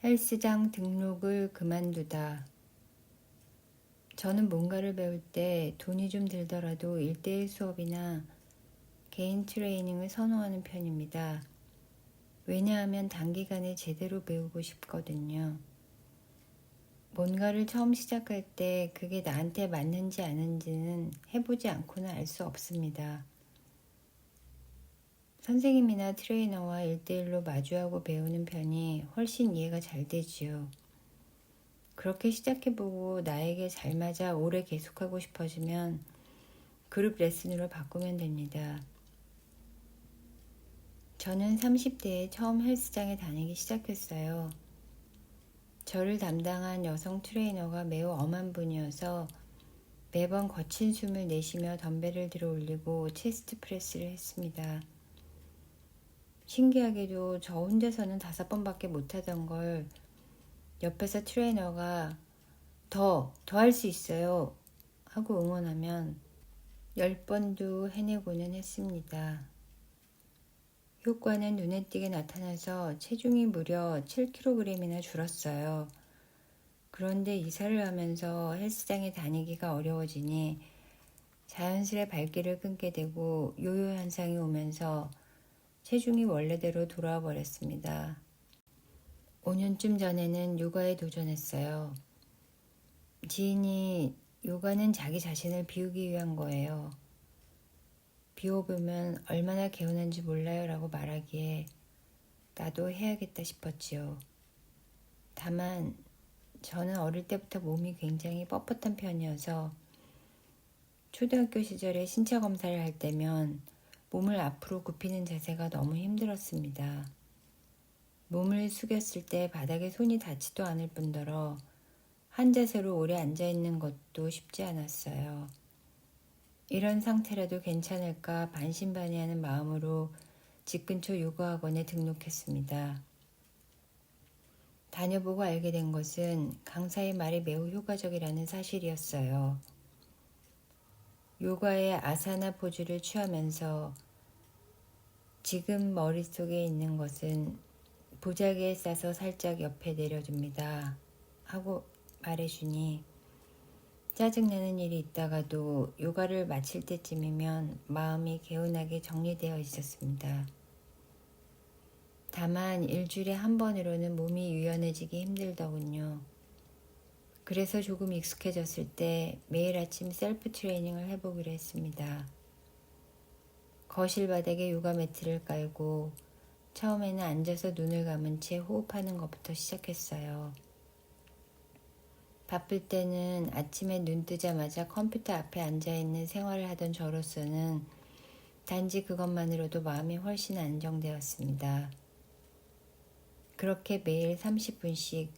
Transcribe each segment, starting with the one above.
헬스장 등록을 그만두다. 저는 뭔가를 배울 때 돈이 좀 들더라도 1:1 수업이나 개인 트레이닝을 선호하는 편입니다. 왜냐하면 단기간에 제대로 배우고 싶거든요. 뭔가를 처음 시작할 때 그게 나한테 맞는지 아닌지는 해보지 않고는 알 수 없습니다. 선생님이나 트레이너와 1:1로 마주하고 배우는 편이 훨씬 이해가 잘 되지요. 그렇게 시작해보고 나에게 잘 맞아 오래 계속하고 싶어지면 그룹 레슨으로 바꾸면 됩니다. 저는 30대에 처음 헬스장에 다니기 시작했어요. 저를 담당한 여성 트레이너가 매우 엄한 분이어서 매번 거친 숨을 내쉬며 덤벨을 들어 올리고 체스트 프레스를 했습니다. 신기하게도 저 혼자서는 5번밖에 못하던 걸 옆에서 트레이너가 더 할 수 있어요 하고 응원하면 10번도 해내고는 했습니다. 효과는 눈에 띄게 나타나서 체중이 무려 7kg이나 줄었어요. 그런데 이사를 하면서 헬스장에 다니기가 어려워지니 자연스레 발길을 끊게 되고 요요 현상이 오면서 체중이 원래대로 돌아와 버렸습니다. 5년쯤 전에는 요가에 도전했어요. 지인이 요가는 자기 자신을 비우기 위한 거예요. 비워보면 얼마나 개운한지 몰라요 라고 말하기에 나도 해야겠다 싶었지요. 다만 저는 어릴 때부터 몸이 굉장히 뻣뻣한 편이어서 초등학교 시절에 신체 검사를 할 때면 몸을 앞으로 굽히는 자세가 너무 힘들었습니다. 몸을 숙였을 때 바닥에 손이 닿지도 않을 뿐더러 한 자세로 오래 앉아있는 것도 쉽지 않았어요. 이런 상태라도 괜찮을까 반신반의하는 마음으로 집 근처 요가학원에 등록했습니다. 다녀보고 알게 된 것은 강사의 말이 매우 효과적이라는 사실이었어요. 요가의 아사나 포즈를 취하면서 지금 머릿속에 있는 것은 보자기에 싸서 살짝 옆에 내려줍니다 하고 말해주니 짜증나는 일이 있다가도 요가를 마칠 때쯤이면 마음이 개운하게 정리되어 있었습니다. 다만 일주일에 한 번으로는 몸이 유연해지기 힘들더군요. 그래서 조금 익숙해졌을 때 매일 아침 셀프 트레이닝을 해보기로 했습니다. 거실 바닥에 요가 매트를 깔고 처음에는 앉아서 눈을 감은 채 호흡하는 것부터 시작했어요. 바쁠 때는 아침에 눈 뜨자마자 컴퓨터 앞에 앉아있는 생활을 하던 저로서는 단지 그것만으로도 마음이 훨씬 안정되었습니다. 그렇게 매일 30분씩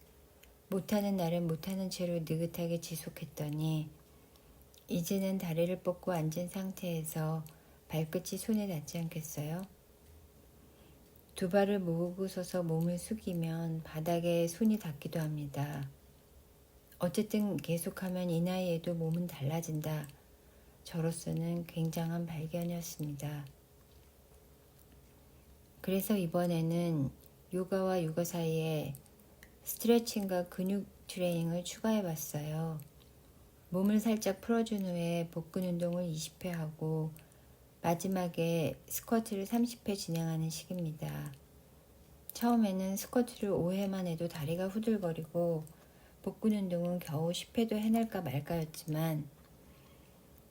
못하는 날은 못하는 채로 느긋하게 지속했더니 이제는 다리를 뻗고 앉은 상태에서 발끝이 손에 닿지 않겠어요? 두 발을 모으고 서서 몸을 숙이면 바닥에 손이 닿기도 합니다. 어쨌든 계속하면 이 나이에도 몸은 달라진다. 저로서는 굉장한 발견이었습니다. 그래서 이번에는 요가와 요가 사이에 스트레칭과 근육 트레이닝을 추가해봤어요. 몸을 살짝 풀어준 후에 복근 운동을 20회 하고 마지막에 스쿼트를 30회 진행하는 식입니다. 처음에는 스쿼트를 5회만 해도 다리가 후들거리고 복근 운동은 겨우 10회도 해낼까 말까였지만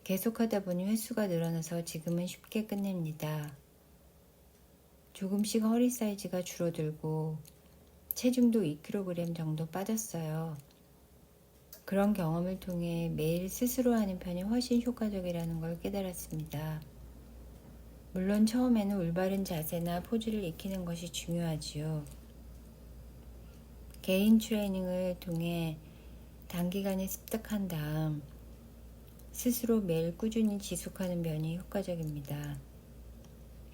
계속하다 보니 횟수가 늘어나서 지금은 쉽게 끝냅니다. 조금씩 허리 사이즈가 줄어들고 체중도 2kg 정도 빠졌어요. 그런 경험을 통해 매일 스스로 하는 편이 훨씬 효과적이라는 걸 깨달았습니다. 물론 처음에는 올바른 자세나 포즈를 익히는 것이 중요하지요. 개인 트레이닝을 통해 단기간에 습득한 다음 스스로 매일 꾸준히 지속하는 면이 효과적입니다.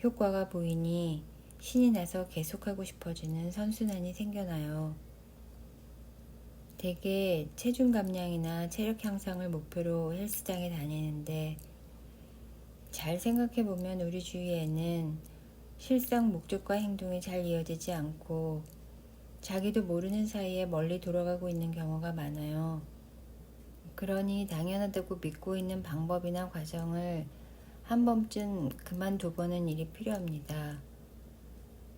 효과가 보이니 신이 나서 계속하고 싶어지는 선순환이 생겨나요. 대개 체중 감량이나 체력 향상을 목표로 헬스장에 다니는데 잘 생각해보면 우리 주위에는 실상 목적과 행동이 잘 이어지지 않고 자기도 모르는 사이에 멀리 돌아가고 있는 경우가 많아요. 그러니 당연하다고 믿고 있는 방법이나 과정을 한 번쯤 그만둬보는 일이 필요합니다.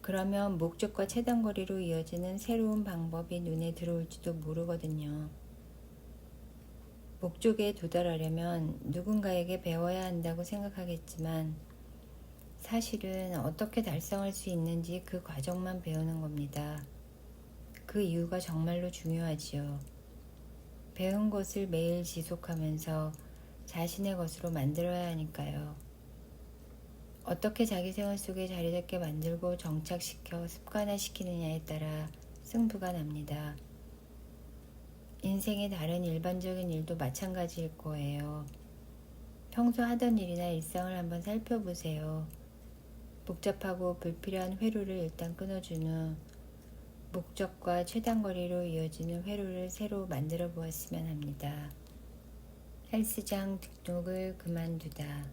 그러면 목적과 최단거리로 이어지는 새로운 방법이 눈에 들어올지도 모르거든요. 목적에 도달하려면 누군가에게 배워야 한다고 생각하겠지만 사실은 어떻게 달성할 수 있는지 그 과정만 배우는 겁니다. 그 이유가 정말로 중요하지요. 배운 것을 매일 지속하면서 자신의 것으로 만들어야 하니까요. 어떻게 자기 생활 속에 자리 잡게 만들고 정착시켜 습관화시키느냐에 따라 승부가 납니다. 인생의 다른 일반적인 일도 마찬가지일 거예요. 평소 하던 일이나 일상을 한번 살펴보세요. 복잡하고 불필요한 회로를 일단 끊어준 후 목적과 최단거리로 이어지는 회로를 새로 만들어 보았으면 합니다. 헬스장 등록을 그만두다.